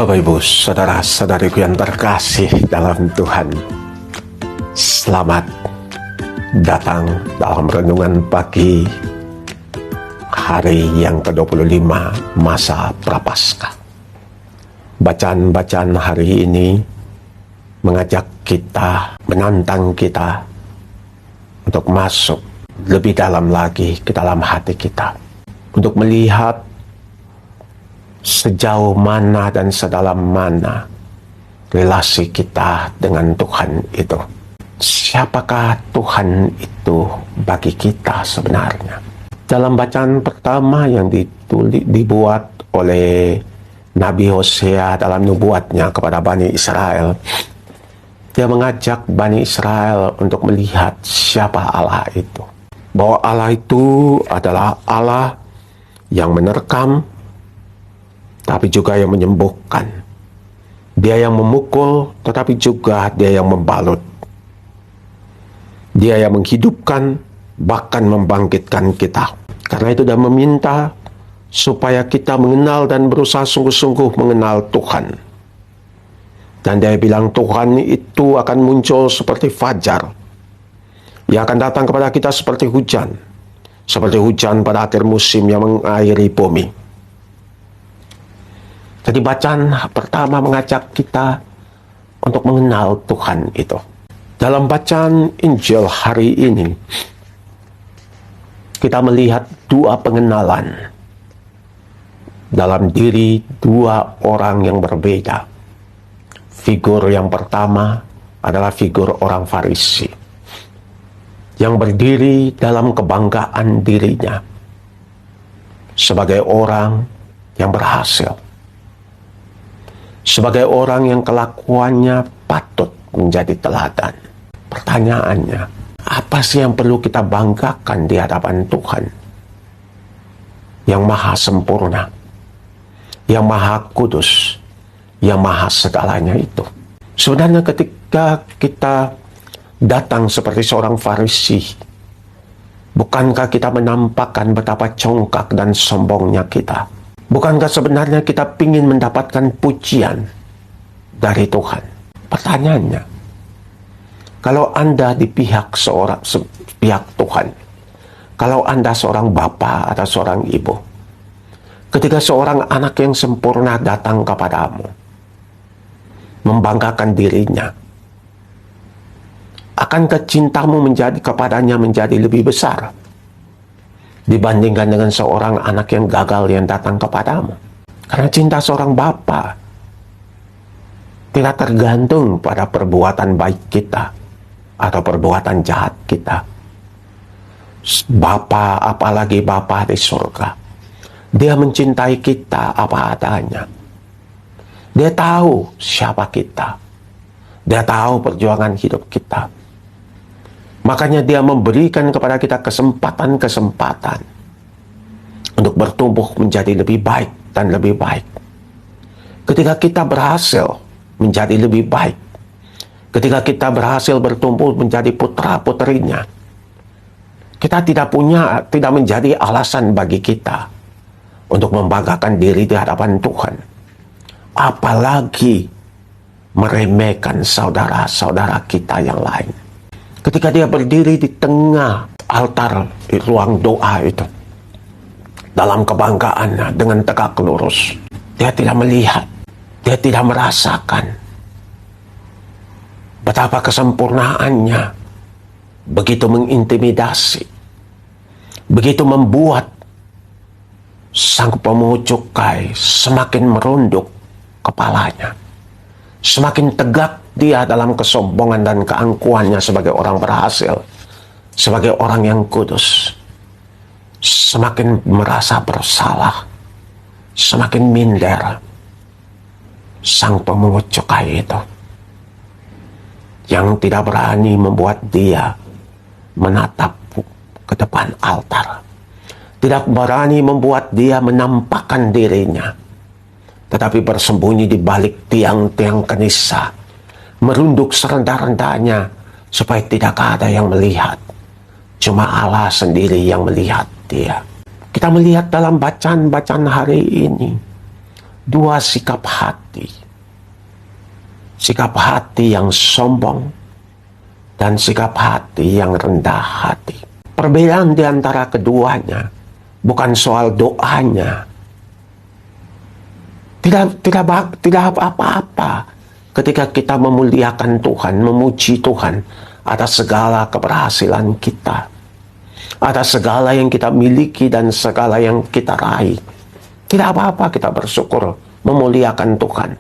Bapak Ibu, saudara-saudariku yang terkasih dalam Tuhan, selamat datang dalam renungan pagi hari yang ke-25 masa Prapaskah. Bacaan-bacaan hari ini mengajak kita, menantang kita untuk masuk lebih dalam lagi ke dalam hati kita, untuk melihat sejauh mana dan sedalam mana relasi kita dengan Tuhan itu. Siapakah Tuhan itu bagi kita sebenarnya? Dalam bacaan pertama yang dibuat oleh Nabi Hosea dalam nubuatnya kepada Bani Israel, dia mengajak Bani Israel untuk melihat siapa Allah itu. Bahwa Allah itu adalah Allah yang menerkam, tapi juga yang menyembuhkan. Dia yang memukul, tetapi juga dia yang membalut. Dia yang menghidupkan, bahkan membangkitkan kita. Karena itu dia meminta supaya kita mengenal dan berusaha sungguh-sungguh mengenal Tuhan. Dan dia bilang Tuhan itu akan muncul seperti fajar. Ia akan datang kepada kita seperti hujan. Seperti hujan pada akhir musim yang mengairi bumi. Jadi bacaan pertama mengajak kita untuk mengenal Tuhan itu. Dalam bacaan Injil hari ini, kita melihat dua pengenalan dalam diri dua orang yang berbeda. Figur yang pertama adalah figur orang Farisi, yang berdiri dalam kebanggaan dirinya sebagai orang yang berhasil, sebagai orang yang kelakuannya patut menjadi teladan. Pertanyaannya, apa sih yang perlu kita banggakan di hadapan Tuhan yang maha sempurna, yang maha kudus, yang maha segalanya itu? Sebenarnya ketika kita datang seperti seorang Farisi, bukankah kita menampakkan betapa congkak dan sombongnya kita? Bukankah sebenarnya kita ingin mendapatkan pujian dari Tuhan? Pertanyaannya, kalau Anda di pihak Tuhan, kalau Anda seorang bapa atau seorang ibu, ketika seorang anak yang sempurna datang kepadamu, membanggakan dirinya, akankah cintamu kepadanya menjadi lebih besar dibandingkan dengan seorang anak yang gagal yang datang kepadamu? Karena cinta seorang bapa tidak tergantung pada perbuatan baik kita atau perbuatan jahat kita. Bapa, apalagi Bapa di surga, dia mencintai kita apa adanya. Dia tahu siapa kita, dia tahu perjuangan hidup kita. Makanya dia memberikan kepada kita kesempatan-kesempatan untuk bertumbuh menjadi lebih baik dan lebih baik. Ketika kita berhasil menjadi lebih baik, ketika kita berhasil bertumbuh menjadi putra-putrinya, kita tidak menjadi alasan bagi kita untuk membanggakan diri di hadapan Tuhan. Apalagi meremehkan saudara-saudara kita yang lain. Ketika dia berdiri di tengah altar di ruang doa itu, dalam kebanggaannya dengan tegak lurus, dia tidak melihat, dia tidak merasakan betapa kesempurnaannya begitu mengintimidasi, begitu membuat sang pemungut cukai semakin merunduk kepalanya, semakin tegak dia dalam kesombongan dan keangkuhannya sebagai orang berhasil, sebagai orang yang kudus, semakin merasa bersalah, semakin minder sang pemungut cukai itu, yang tidak berani membuat dia menatap ke depan altar, tidak berani membuat dia menampakkan dirinya, tetapi bersembunyi di balik tiang-tiang kanisa, merunduk serendah-rendahnya supaya tidak ada yang melihat. Cuma Allah sendiri yang melihat dia. Kita melihat dalam bacaan-bacaan hari ini dua sikap hati. Sikap hati yang sombong dan sikap hati yang rendah hati. Perbedaan di antara keduanya bukan soal doanya. Tidak apa-apa ketika kita memuliakan Tuhan, memuji Tuhan atas segala keberhasilan kita, atas segala yang kita miliki dan segala yang kita raih. Tidak apa-apa kita bersyukur, memuliakan Tuhan.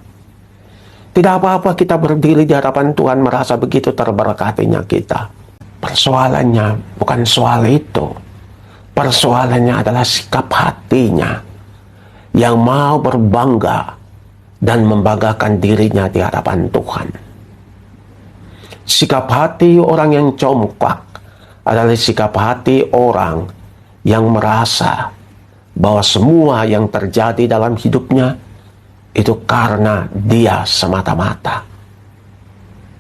Tidak apa-apa kita berdiri di hadapan Tuhan merasa begitu terberkatinya kita. Persoalannya bukan soal itu. Persoalannya adalah sikap hatinya yang mau berbangga dan membanggakan dirinya di hadapan Tuhan. Sikap hati orang yang congkak adalah sikap hati orang yang merasa bahwa semua yang terjadi dalam hidupnya itu karena dia semata-mata.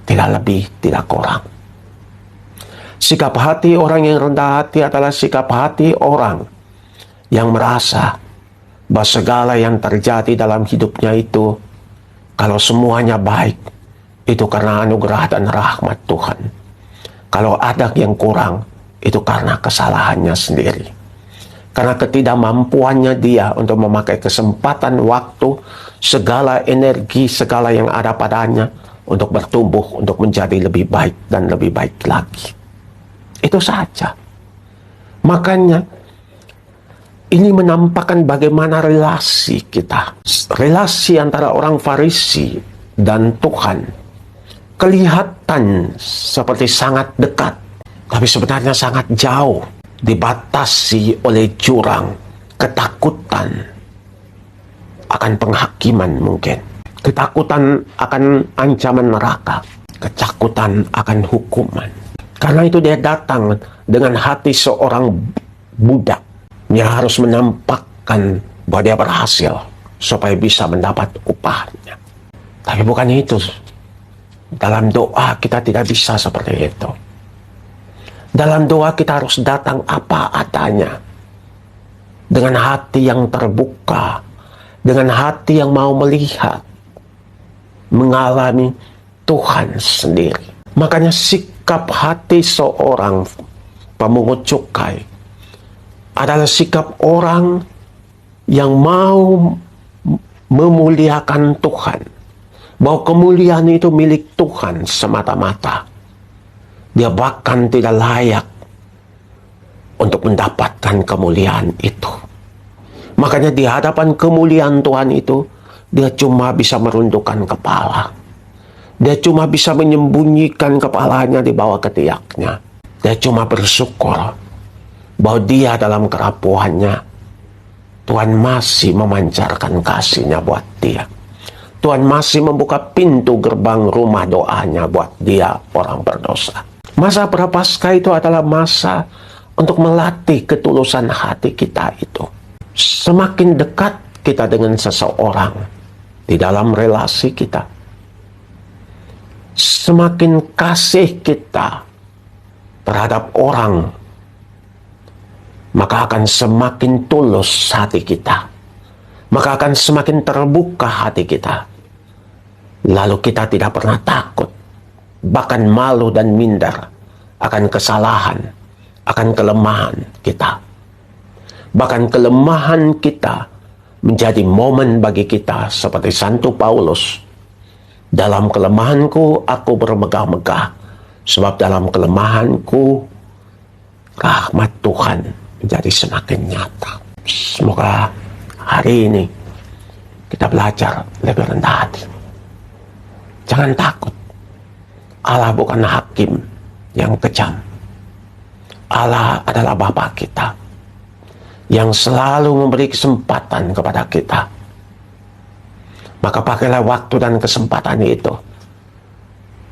Tidak lebih, tidak kurang. Sikap hati orang yang rendah hati adalah sikap hati orang yang merasa bahwa segala yang terjadi dalam hidupnya itu, kalau semuanya baik, itu karena anugerah dan rahmat Tuhan. Kalau ada yang kurang, itu karena kesalahannya sendiri. Karena ketidakmampuannya dia untuk memakai kesempatan, waktu, segala energi, segala yang ada padanya untuk bertumbuh, untuk menjadi lebih baik dan lebih baik lagi. Itu saja. Makanya, ini menampakkan bagaimana relasi kita. Relasi antara orang Farisi dan Tuhan kelihatan seperti sangat dekat, tapi sebenarnya sangat jauh, dibatasi oleh jurang ketakutan akan penghakiman mungkin, ketakutan akan ancaman neraka, ketakutan akan hukuman. Karena itu dia datang dengan hati seorang budak. Dia harus menampakkan bahwa dia berhasil supaya bisa mendapat upahnya. Tapi bukan itu. Dalam doa kita tidak bisa seperti itu. Dalam doa kita harus datang apa adanya. Dengan hati yang terbuka. Dengan hati yang mau melihat. Mengalami Tuhan sendiri. Makanya sikap hati seorang pemungut cukai adalah sikap orang yang mau memuliakan Tuhan. Bahwa kemuliaan itu milik Tuhan semata-mata. Dia bahkan tidak layak untuk mendapatkan kemuliaan itu. Makanya di hadapan kemuliaan Tuhan itu, dia cuma bisa merundukkan kepala. Dia cuma bisa menyembunyikan kepalanya di bawah ketiaknya. Dia cuma bersyukur bahwa dia dalam kerapuhannya, Tuhan masih memancarkan kasih-Nya buat dia. Tuhan masih membuka pintu gerbang rumah doanya buat dia, orang berdosa. Masa Prapaskah itu adalah masa untuk melatih ketulusan hati kita itu. Semakin dekat kita dengan seseorang di dalam relasi kita, semakin kasih kita terhadap orang, maka akan semakin tulus hati kita. Maka akan semakin terbuka hati kita. Lalu kita tidak pernah takut, bahkan malu dan minder akan kesalahan, akan kelemahan kita. Bahkan kelemahan kita menjadi momen bagi kita seperti Santo Paulus. Dalam kelemahanku aku bermegah-megah, sebab dalam kelemahanku rahmat Tuhan menjadi semakin nyata. Semoga hari ini kita belajar lebih rendah hati. Jangan takut. Allah bukan hakim yang kejam. Allah adalah Bapa kita yang selalu memberi kesempatan kepada kita. Maka pakailah waktu dan kesempatan itu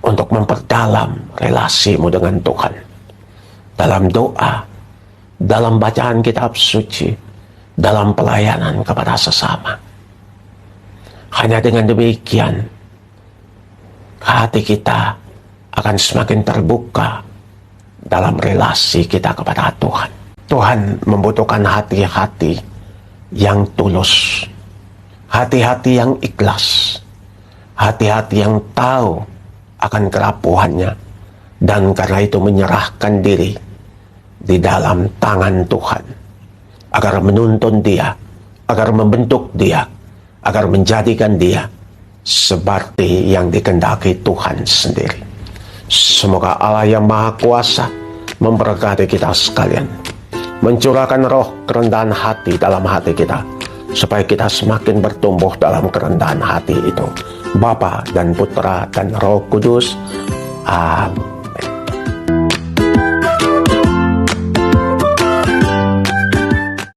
untuk memperdalam relasimu dengan Tuhan. Dalam doa, dalam bacaan kitab suci, dalam pelayanan kepada sesama. Hanya dengan demikian, hati kita akan semakin terbuka dalam relasi kita kepada Tuhan. Tuhan membutuhkan hati-hati yang tulus, hati-hati yang ikhlas, hati-hati yang tahu akan kerapuhannya, dan karena itu menyerahkan diri di dalam tangan Tuhan, agar menuntun dia, agar membentuk dia, agar menjadikan dia seperti yang dikehendaki Tuhan sendiri. Semoga Allah yang Maha Kuasa memberkati kita sekalian, mencurahkan roh kerendahan hati dalam hati kita, supaya kita semakin bertumbuh dalam kerendahan hati itu. Bapa dan Putra dan Roh Kudus. Amin.